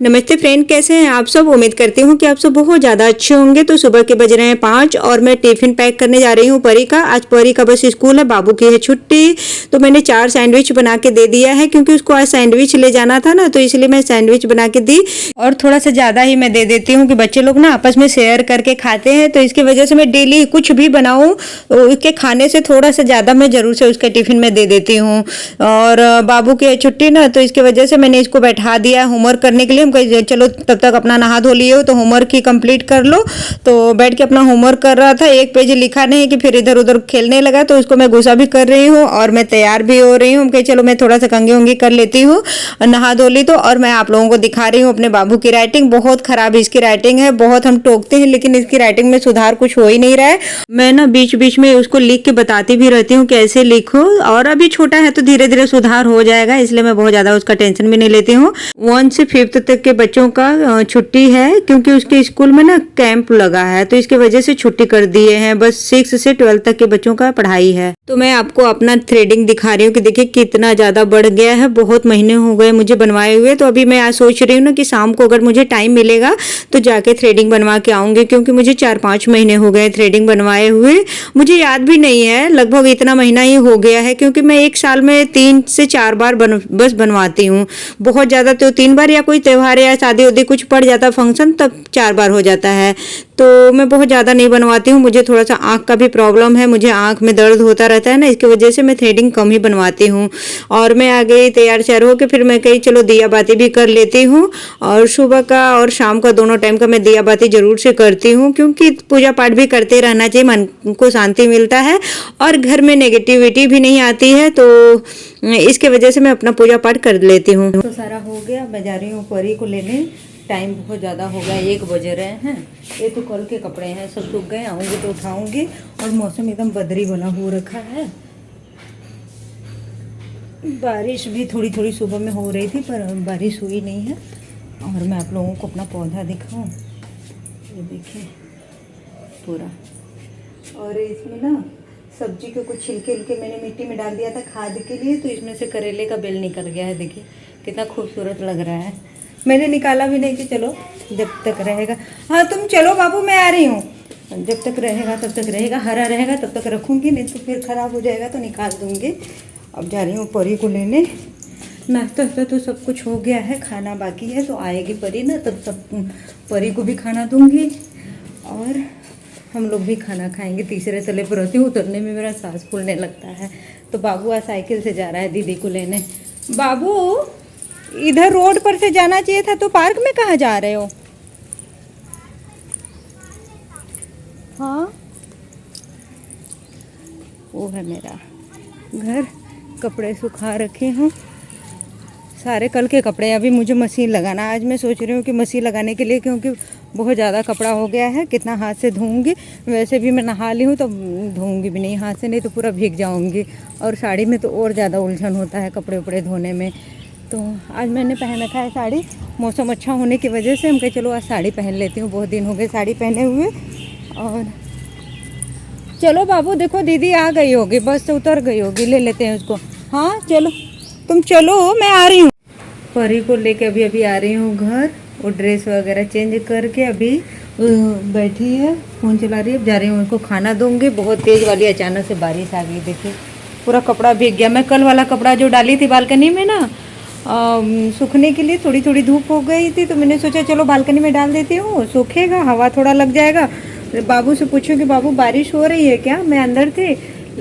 नमस्ते फ्रेंड, कैसे हैं आप सब। उम्मीद करती हूँ कि आप सब बहुत ज़्यादा अच्छे होंगे। तो सुबह के बज रहे हैं 5 और मैं टिफिन पैक करने जा रही हूँ परी का। आज परी का बस स्कूल है, बाबू की है छुट्टी। तो मैंने 4 सैंडविच बना के दे दिया है क्योंकि उसको आज सैंडविच ले जाना था ना, तो इसलिए मैं सैंडविच बना के दी। और थोड़ा सा ज़्यादा ही मैं दे देती हूँ कि बच्चे लोग ना आपस में शेयर करके खाते हैं। तो इसकी वजह से मैं डेली कुछ भी बनाऊँ उसके खाने से थोड़ा सा ज़्यादा मैं ज़रूर से उसके टिफिन में दे देती हूँ। और बाबू की है छुट्टी ना, तो इसकी वजह से मैंने इसको बैठा दिया होमवर्क करने के लिए। हम कहीं चलो तब तक अपना नहा धो लिए हो तो होमवर्क ही कंप्लीट कर लो। तो बैठ के अपना होमवर्क कर रहा था, एक पेज लिखा नहीं कि फिर इधर उधर खेलने लगा। तो उसको मैं गुस्सा भी कर रही हूँ और मैं तैयार भी हो रही हूँ कि चलो मैं थोड़ा सा कंघी उंगी कर लेती हूँ, नहा धो ली तो। और मैं आप लोगों को दिखा रही हूँ अपने बाबू की राइटिंग। बहुत खराब इसकी राइटिंग है, बहुत हम टोकते हैं लेकिन इसकी राइटिंग में सुधार कुछ हो ही नहीं रहा है। मैं ना बीच बीच में उसको लिख के बताती भी रहती हूँ कि ऐसे लिखो, और अभी छोटा है तो धीरे धीरे सुधार हो जाएगा, इसलिए मैं बहुत ज्यादा उसका टेंशन भी नहीं लेती हूँ। 1 से 5th तक के बच्चों का छुट्टी है क्योंकि उसके स्कूल में ना कैंप लगा है, तो इसके वजह से छुट्टी कर दिए हैं। बस 6 से 12 तक के बच्चों का पढ़ाई है। तो मैं आपको अपना थ्रेडिंग दिखा रही हूँ कि देखिए कितना ज्यादा बढ़ गया है। बहुत महीने हो गए मुझे बनवाए हुए। तो अभी मैं आज सोच रही हूँ ना कि शाम को अगर मुझे टाइम मिलेगा तो जाके थ्रेडिंग बनवा के आऊंगी, क्योंकि मुझे 4-5 महीने हो गए थ्रेडिंग बनवाए हुए। मुझे याद भी नहीं है, लगभग इतना महीना ही हो गया है, क्योंकि मैं एक साल में 3 से 4 बार बस बनवाती हूँ। बहुत ज्यादा तो 3 बार, या कोई त्योहार या शादी उदी कुछ पड़ जाता फंक्शन तब 4 बार हो जाता है। तो मैं बहुत ज़्यादा नहीं बनवाती हूँ। मुझे थोड़ा सा आँख का भी प्रॉब्लम है, मुझे आँख में दर्द होता रहता है ना, इसकी वजह से मैं थ्रेडिंग कम ही बनवाती हूँ। और मैं आ गई तैयार श्यार हो के, फिर मैं कही चलो दिया बाती भी कर लेती हूँ। और सुबह का और शाम का दोनों टाइम का मैं दिया बाती जरूर से करती हूँ, क्योंकि पूजा पाठ भी करते रहना चाहिए, मन को शांति मिलता है और घर में नेगेटिविटी भी नहीं आती है। तो इसके वजह से मैं अपना पूजा पाठ कर लेती हूँ। तो सारा हो गया, मैं जा रही हूँ परी को लेने। टाइम बहुत ज़्यादा हो गया, 1 बज रहे हैं। ये तो कल के कपड़े हैं, सब सूख गए, आऊँगी तो उठाऊँगी। और मौसम एकदम बदरी बना हो रखा है। बारिश भी थोड़ी थोड़ी सुबह में हो रही थी पर बारिश हुई नहीं है। और मैं आप लोगों को अपना पौधा दिखाऊं, ये देखिए पूरा। और इसमें ना सब्जी के कुछ छिलके उलके मैंने मिट्टी में डाल दिया था खाद के लिए, तो इसमें से करेले का बेल निकल गया है। देखिए कितना खूबसूरत लग रहा है। मैंने निकाला भी नहीं कि चलो जब तक रहेगा। हाँ तुम चलो बाबू, मैं आ रही हूँ। जब तक रहेगा तब तक रहेगा, हरा रहेगा तब तक रखूँगी, नहीं तो फिर ख़राब हो जाएगा तो निकाल दूँगी। अब जा रही हूँ परी को लेने। नाश्ता तो सब कुछ हो गया है, खाना बाकी है। तो आएगी परी ना, तब सब परी को भी खाना दूँगी और हम लोग भी खाना खाएंगे। तीसरे तले पर रहती हूँ, उतरने में मेरा सांस फूलने लगता है। तो बाबू आज साइकिल से जा रहा है दीदी को लेने। बाबू इधर रोड पर से जाना चाहिए था, तो पार्क में कहाँ जा रहे हो? हाँ वो है मेरा घर। कपड़े सुखा रखे हूँ सारे, कल के कपड़े। अभी मुझे मशीन लगाना, आज मैं सोच रही हूँ कि मशीन लगाने के लिए, क्योंकि बहुत ज़्यादा कपड़ा हो गया है। कितना हाथ से धोऊंगी, वैसे भी मैं नहा ली हूँ तो धोऊंगी भी नहीं हाथ से, नहीं तो पूरा भीग जाऊंगी। और साड़ी में तो और ज़्यादा उलझन होता है कपड़े उपड़े धोने में। तो आज मैंने पहन रखा है साड़ी, मौसम अच्छा होने की वजह से हम कहे चलो आज साड़ी पहन लेती हूँ, बहुत दिन हो गए साड़ी पहने हुए। और चलो बाबू देखो दीदी आ गई होगी, बस से उतर गई होगी, ले लेते हैं उसको। हाँ चलो तुम चलो, मैं आ रही हूँ। परी को लेके अभी आ रही हूँ घर। वो ड्रेस वगैरह चेंज करके अभी बैठी है, फ़ोन चला रही है। अब जा रही हूँ उसको खाना दूँगी। बहुत तेज़ वाली अचानक से बारिश आ गई, देखिए पूरा कपड़ा भीग गया। मैं कल वाला कपड़ा जो डाली थी बालकनी में ना सूखने के लिए, थोड़ी थोड़ी धूप हो गई थी, तो मैंने सोचा चलो बालकनी में डाल देती हूँ, सूखेगा, हवा थोड़ा लग जाएगा। बाबू से पूछूं कि बाबू बारिश हो रही है क्या, मैं अंदर थी।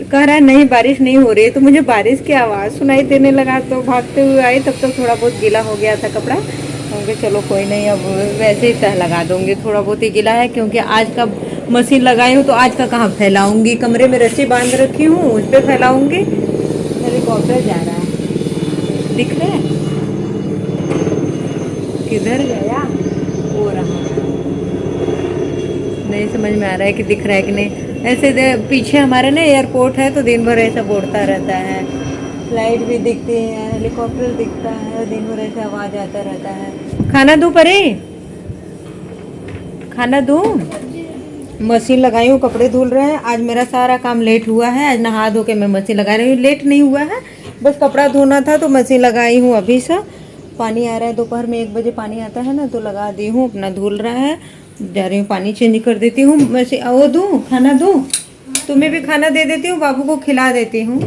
कह रहा है नहीं बारिश नहीं हो रही है। तो मुझे बारिश की आवाज़ सुनाई देने लगा, तो भागते हुए आई, तब तक थोड़ा बहुत गीला हो गया था कपड़ा। क्योंकि चलो कोई नहीं, अब वैसे ही तह लगा दूँगी, थोड़ा बहुत ही गीला है। क्योंकि आज का मशीन लगाई हूँ तो आज का कहाँ फैलाऊँगी, कमरे में रस्सी बांध रखी हूँ उस पर फैलाऊँगी। हेलीकॉप्टर जा रहा है, दिख रहा है? किधर गया? हो रहा नहीं समझ में आ रहा है कि दिख रहा है कि नहीं। ऐसे पीछे हमारे ना एयरपोर्ट है, तो दिन भर ऐसा उड़ता रहता है, फ्लाइट भी दिखती है, हेलीकॉप्टर दिखता है, दिन भर ऐसे आवाज़ आता रहता है। खाना दूँ परे, खाना दूँ? मशीन लगाई हूँ, कपड़े धुल रहे हैं। आज मेरा सारा काम लेट हुआ है, आज नहा धो के मैं मशीन लगा रही हूँ। लेट नहीं हुआ है, बस कपड़ा धोना था तो मशीन लगाई हूँ अभी से। पानी आ रहा है, दोपहर में 1 बजे पानी आता है ना, तो लगा दी हूँ, अपना धुल रहा है। जा रही हूँ पानी चेंज कर देती हूँ। वैसे वो दूँ, खाना दूँ, तुम्हें भी खाना दे देती हूँ, बाबू को खिला देती हूँ।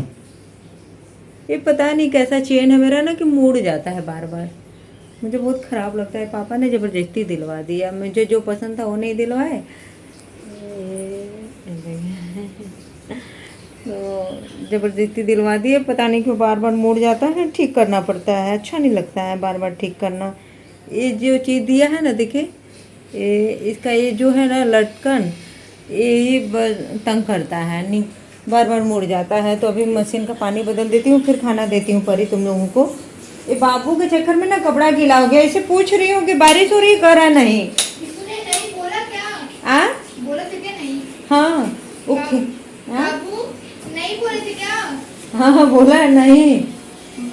ये पता नहीं कैसा चेन है मेरा ना कि मुड़ जाता है बार बार, मुझे बहुत ख़राब लगता है। पापा ने ज़बरदस्ती दिलवा दिया, मुझे जो पसंद था वो नहीं दिलवाए। तो ज़बरदस्ती दिलवा दिए, पता नहीं क्यों बार बार मुड़ जाता है, ठीक करना पड़ता है, अच्छा नहीं लगता है बार बार ठीक करना। ये जो चीज़ दिया है ना, देखिए इसका ये जो है ना लटकन, ये तंग करता है, नहीं बार बार मुड़ जाता है। तो अभी मशीन का पानी बदल देती हूँ, फिर खाना देती हूँ परी तुम लोगों को। ये बाबू के चक्कर में ना कपड़ा गीला हो गया। इसे पूछ रही हूँ कि बारिश हो रही, कर रहा नहीं। नहीं बोला क्या? बोला थे क्या नहीं? हाँ ओके। बाबू नहीं बोले थे क्या? हाँ बोला है नहीं।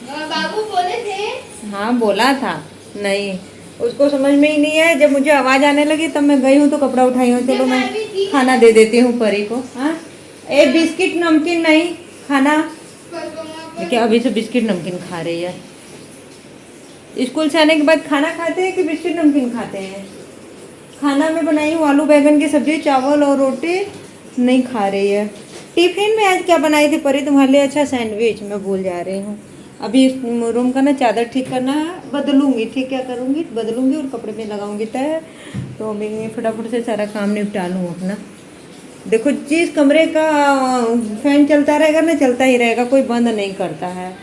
बाबू बोले थे। हाँ बोला था नहीं, उसको समझ में ही नहीं है। जब मुझे आवाज़ आने लगी तब मैं गई हूँ तो कपड़ा उठाई हूँ। चलो मैं खाना दे देती हूँ परी को। हाँ ए बिस्किट नमकीन नहीं खाना। देखिए अभी से बिस्किट नमकीन खा रही है। स्कूल से आने के बाद खाना खाते हैं कि बिस्किट नमकीन खाते हैं? खाना में बनाई हूँ आलू बैंगन की सब्जी, चावल और रोटी, नहीं खा रही है। टिफिन में आज क्या बनाई थी परी तुम्हारे लिए? अच्छा सैंडविच, मैं भूल जा रही हूँ। अभी रूम का ना चादर ठीक करना है, बदलूंगी। ठीक क्या करूँगी, बदलूंगी और कपड़े में लगाऊंगी तय। तो मैं फटाफट से सारा काम निपटा लूँ अपना। देखो जिस कमरे का फैन चलता रहेगा ना, चलता ही रहेगा, कोई बंद नहीं करता है।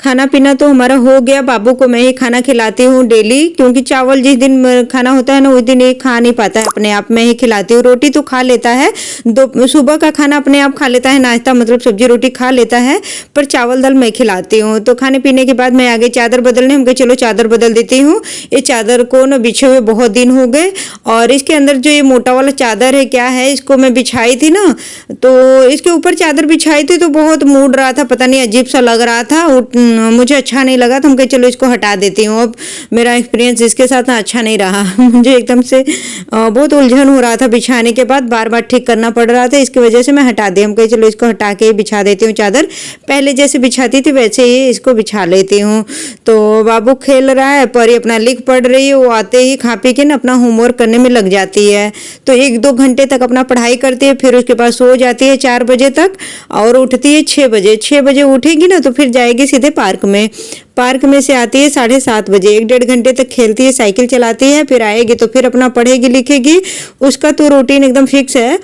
खाना पीना तो हमारा हो गया। बाबू को मैं ही खाना खिलाती हूँ डेली, क्योंकि चावल जिस दिन खाना होता है ना उस दिन ये खा नहीं पाता है अपने आप, मैं ही खिलाती हूँ। रोटी तो खा लेता है, दो सुबह का खाना अपने आप खा लेता है, नाश्ता मतलब सब्जी रोटी खा लेता है, पर चावल दाल मैं खिलाती हूँ। तो खाने पीने के बाद मैं आ गई चादर बदलने। हम कहे चलो चादर बदल देती हूँ। ये चादर को ना बिछे हुए बहुत दिन हो गए, और इसके अंदर जो ये मोटा वाला चादर है क्या है, इसको मैं बिछाई थी ना, तो इसके ऊपर चादर बिछाई थी तो बहुत मुड़ रहा था, पता नहीं अजीब सा लग रहा था, मुझे अच्छा नहीं लगा। तो हम कहे चलो इसको हटा देती हूँ। अब मेरा एक्सपीरियंस इसके साथ ना अच्छा नहीं रहा मुझे एकदम से बहुत उलझन हो रहा था, बिछाने के बाद बार बार ठीक करना पड़ रहा था, इसकी वजह से मैं हटा दी। हम कहे चलो इसको हटा के बिछा देती हूँ चादर, पहले जैसे बिछाती थी वैसे ही इसको बिछा लेती हूँ। तो बाबू खेल रहा है, परी अपना लिख पढ़ रही है। वो आते ही खा पी के ना अपना होमवर्क करने में लग जाती है, तो 1-2 घंटे तक अपना पढ़ाई करती है, फिर उसके बाद सो जाती है 4 बजे तक, और उठती है 6 बजे। 6 बजे उठेगी ना तो फिर जाएगी सीधे पार्क में। पार्क में से आती है 7:30 बजे, 1-1.5 घंटे तक खेलती है, साइकिल चलाती है, फिर आएगी तो फिर अपना पढ़ेगी लिखेगी। उसका तो रूटीन एकदम फिक्स है,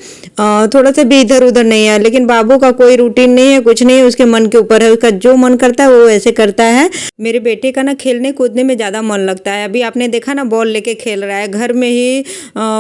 थोड़ा सा भी इधर उधर नहीं है। लेकिन बाबू का कोई रूटीन नहीं है, कुछ नहीं है, उसके मन के ऊपर है, उसका जो मन करता है वो ऐसे करता है। मेरे बेटे का ना खेलने कूदने में ज़्यादा मन लगता है। अभी आपने देखा ना बॉल लेके खेल रहा है, घर में ही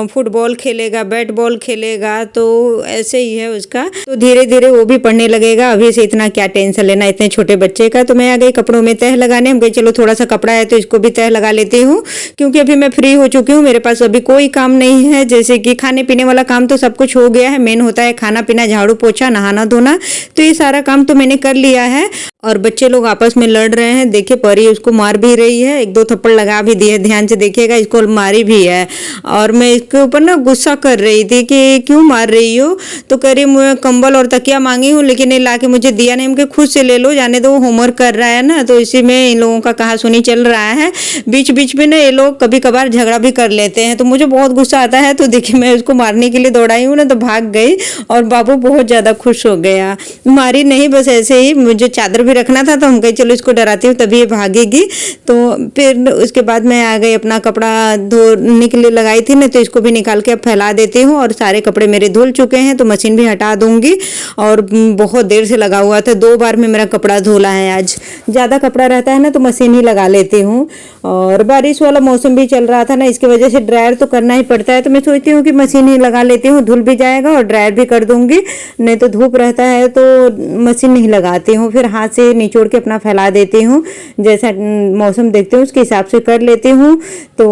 फुटबॉल खेलेगा, बैट बॉल खेलेगा, तो ऐसे ही है उसका। तो धीरे धीरे वो भी पढ़ने लगेगा, अभी से इतना क्या टेंशन लेना इतने छोटे बच्चे का। तो मैं आ गई कपड़ों में तह लगाने। हम गए चलो थोड़ा सा कपड़ा है तो इसको भी तह लगा लेती हूँ, क्योंकि अभी मैं फ्री हो चुकी हूँ, मेरे पास अभी कोई काम नहीं है। जैसे कि खाने पीने वाला काम तो सब कुछ हो गया है, मेन होता है खाना पीना, झाड़ू पोछा, नहाना धोना, तो ये सारा काम तो मैंने कर लिया है। और बच्चे लोग आपस में लड़ रहे हैं, देखिए परी उसको मार भी रही है, 1-2 थप्पड़ लगा भी दिए, ध्यान से देखिएगा, इसको मारी भी है। और मैं इसके ऊपर ना गुस्सा कर रही थी कि क्यों मार रही हो, तो कह रही मैं कंबल और तकिया मांगी हूँ लेकिन ये ला के मुझे दिया नहीं। हमके खुद से ले लो, जाने दो, होमवर्क कर रहा है ना, तो इसी में इन लोगों का कहा सुनी चल रहा है। बीच बीच में ना ये लोग कभी कभार झगड़ा भी कर लेते हैं, तो मुझे बहुत गुस्सा आता है। तो देखिए मैं उसको मारने के लिए दौड़ाई हूँ ना, तो भाग गई और बाबू बहुत ज़्यादा खुश हो गया। मारी नहीं, बस ऐसे ही, मुझे चादर भी रखना था तो हम कहे चलो इसको डराती हूँ तभी ये भागेगी। तो फिर उसके बाद मैं आ गई, अपना कपड़ा धोने के लिए लगाई थी ना, तो इसको भी निकाल के अब फैला देती हूँ। और सारे कपड़े मेरे धुल चुके हैं तो मशीन भी हटा दूंगी, और बहुत देर से लगा हुआ था, 2 बार में मेरा कपड़ा धुला है आज। ज़्यादा कपड़ा रहता है ना तो मशीन ही लगा लेती हूँ। और बारिश वाला मौसम भी चल रहा था ना, इसकी वजह से ड्रायर तो करना ही पड़ता है, तो मैं सोचती हूँ कि मशीन ही लगा लेती हूँ, धुल भी जाएगा और ड्रायर भी कर दूंगी। नहीं तो धूप रहता है तो मशीन नहीं लगाती हूँ, फिर हाथ से निचोड़ के अपना फैला देती हूँ, जैसा मौसम देखती हूँ उसके हिसाब से कर लेती हूँ। तो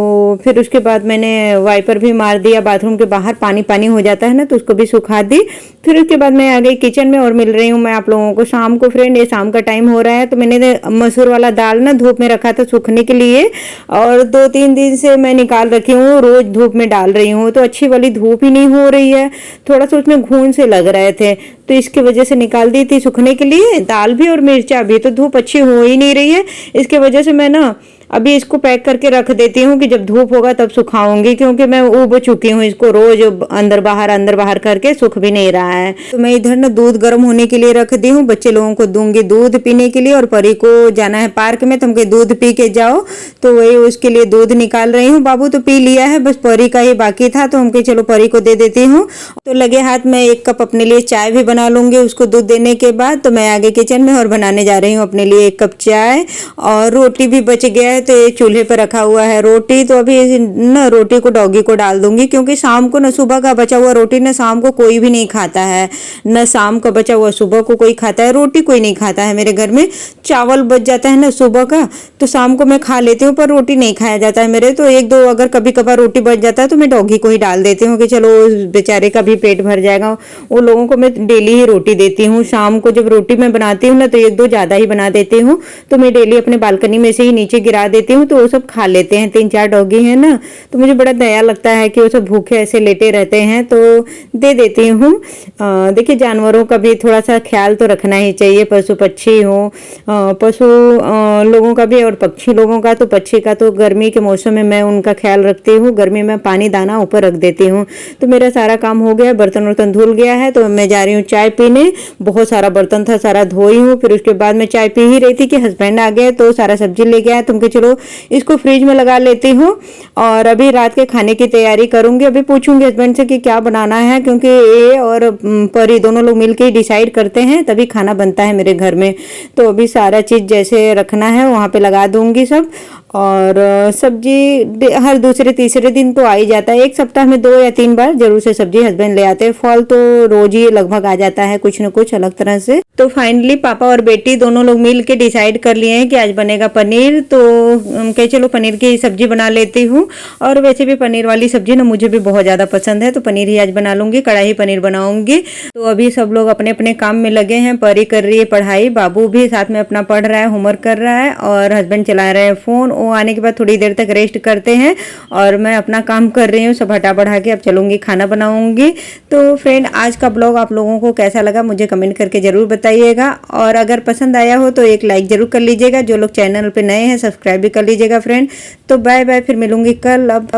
फिर उसके बाद मैंने वाइपर भी मार दिया, बाथरूम के बाहर पानी पानी हो जाता है ना तो उसको भी सुखा दी। फिर उसके बाद मैं आ गई किचन में और मिल रही हूँ मैं आप लोगों को शाम को। फ्रेंड ये शाम का टाइम हो रहा है, तो मैंने मसूर वाला दाल ना धूप में रखा था सूखने के लिए, और 2-3 दिन से मैं निकाल रखी हूँ, रोज धूप में डाल रही हूँ, तो अच्छी वाली धूप ही नहीं हो रही है, थोड़ा सा उसमें घून से लग रहे थे। तो इसकी वजह से निकाल दी थी सूखने के लिए दाल भी और मिर्चा भी। तो धूप अच्छी हो ही नहीं रही है, इसके वजह से मैं ना अभी इसको पैक करके रख देती हूँ कि जब धूप होगा तब सुखाऊंगी, क्योंकि मैं ऊब चुकी हूँ इसको रोज अंदर बाहर करके, सूख भी नहीं रहा है। तो मैं इधर ना दूध गर्म होने के लिए रख दी हूँ, बच्चे लोगों को दूंगी दूध पीने के लिए, और परी को जाना है पार्क में, तो हम कहे दूध पी के जाओ, तो वही उसके लिए दूध निकाल रही हूँ। बाबू तो पी लिया है, बस परी का ही बाकी था, तो हम कहे चलो परी को दे देती हूँ। तो लगे हाथ में 1 कप अपने लिए चाय भी बना लूंगी उसको दूध देने के बाद। तो मैं आगे किचन में और बनाने जा रही हूँ अपने लिए 1 कप चाय, और रोटी भी बच गया है तो ये चूल्हे पर रखा हुआ है रोटी। तो अभी ना रोटी को डॉगी को डाल दूंगी, क्योंकि शाम को ना सुबह का बचा हुआ रोटी ना शाम को कोई भी नहीं खाता है, न शाम का बचा हुआ सुबह को कोई खाता है, रोटी कोई नहीं खाता है मेरे घर में। चावल बच जाता है ना सुबह का तो शाम को मैं खा लेती हूँ, पर रोटी नहीं खाया जाता है मेरे। तो 1-2 अगर कभी कभार रोटी बच जाता है तो मैं डॉगी को ही डाल देती हूँ कि चलो बेचारे का भी पेट भर जाएगा। वो लोगों को मैं डेली ही रोटी देती हूँ। शाम को जब रोटी मैं बनाती हूँ ना तो 1-2 ज़्यादा ही बना देती हूँ, तो मैं डेली अपने बालकनी में से ही नीचे गिरा देती हूँ, तो वो सब खा लेते हैं। 3-4 डॉगी हैं ना, तो मुझे बड़ा दया लगता है कि वो सब भूखे ऐसे लेटे रहते हैं, तो दे देती हूँ। देखिए जानवरों का भी थोड़ा सा ख्याल तो रखना ही चाहिए, पशु पक्षी हो, पशु लोगों का भी और पक्षी लोगों का। तो पक्षी का तो गर्मी के मौसम में मैं उनका ख्याल रखती हूँ, गर्मी में पानी दाना ऊपर रख देती हूँ। तो मेरा सारा काम हो गया, बर्तन वर्तन धुल गया है, तो मैं जा रही हूँ चाय पीने। बहुत सारा बर्तन था, सारा धोई हूँ। फिर उसके बाद मैं चाय पी ही रही थी कि हस्बैंड आ गए, तो सारा सब्जी ले गया, तुमके चलो इसको फ्रिज में लगा लेती हूँ, और अभी रात के खाने की तैयारी करूंगी। अभी पूछूंगी हस्बैंड से कि क्या बनाना है, क्योंकि ये और परी दोनों लोग मिलके ही डिसाइड करते हैं, तभी खाना बनता है मेरे घर में। तो अभी सारा चीज़ जैसे रखना है वहाँ पे लगा दूंगी सब। और सब्जी हर दूसरे तीसरे दिन तो आ ही जाता है, 1 सप्ताह में 2 या 3 बार जरूर से सब्जी हस्बैंड ले आते हैं। फल तो रोज ही लगभग आ जाता है कुछ न कुछ अलग तरह से। तो फाइनली पापा और बेटी दोनों लोग मिल के डिसाइड कर लिए हैं कि आज बनेगा पनीर। तो कहे चलो पनीर की सब्जी बना लेती हूँ, और वैसे भी पनीर वाली सब्जी ना मुझे भी बहुत ज़्यादा पसंद है, तो पनीर ही आज बना लूंगी, कढ़ाई पनीर बनाऊंगी। तो अभी सब लोग अपने अपने काम में लगे हैं। परी कर रही है पढ़ाई, बाबू भी साथ में अपना पढ़ रहा है, होमवर्क कर रहा है, और हस्बैंड चला रहे हैं फ़ोन। वो आने के बाद थोड़ी देर तक रेस्ट करते हैं, और मैं अपना काम कर रही हूँ, सब हटा बढ़ा के अब चलूँगी खाना बनाऊँगी। तो फ्रेंड आज का ब्लॉग आप लोगों को कैसा लगा मुझे कमेंट करके ज़रूर बताइएगा, और अगर पसंद आया हो तो एक लाइक ज़रूर कर लीजिएगा। जो लोग चैनल पे नए हैं सब्सक्राइब भी कर लीजिएगा फ्रेंड। तो बाय बाय, फिर मिलूँगी कल। अब